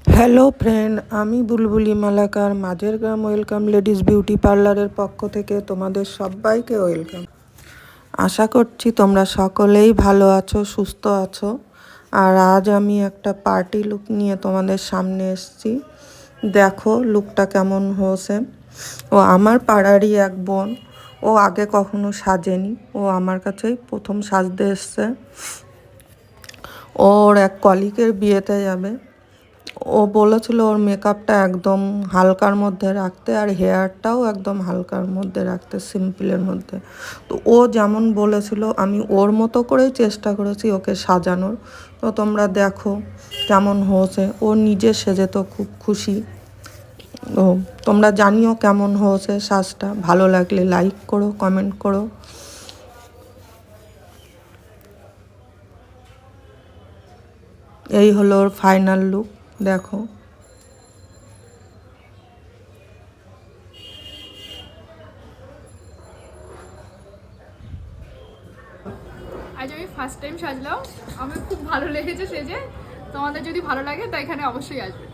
Hello friend, আমি বুলবুলি মালাকার মাঝের গ্রাম ওয়েলকাম লেডিস বিউটি পার্লারের পক্ষ থেকে তোমাদের সবাইকে ওয়েলকাম। আশা করছি তোমরা সকলেই ভালো আছো, সুস্থ আছো। আর আজ আমি একটা পার্টি লুক নিয়ে তোমাদের সামনে এসেছি। দেখো লুকটা কেমন হয়েছে। ও আমার পাড়ারই এক বোন, ও আগে কখনো সাজেনি, ও আমার কাছেই প্রথম সাজতে এসছে। ওর এক কলিগের বিয়েতে যাবে। ও বলেছিল ওর মেকআপটা একদম হালকার মধ্যে রাখতে আর হেয়ারটাও একদম হালকার মধ্যে রাখতে, সিম্পলের মধ্যে। তো ও যেমন বলেছিল আমি ওর মতো করেই চেষ্টা করেছি ওকে সাজানোর। তো তোমরা দেখো কেমন হয়েছে। ও নিজে সেজে তো খুব খুশি। ও তোমরা জানিও কেমন হয়েছে সাজটা। ভালো লাগলে লাইক করো, কমেন্ট করো। এই হলো ওর ফাইনাল লুক, দেখো। আজ আমি ফার্স্ট টাইম সাজলাম, আমার খুব ভালো লেগেছে সেজে। তোমাদের যদি ভালো লাগে তো এখানে অবশ্যই আসবে।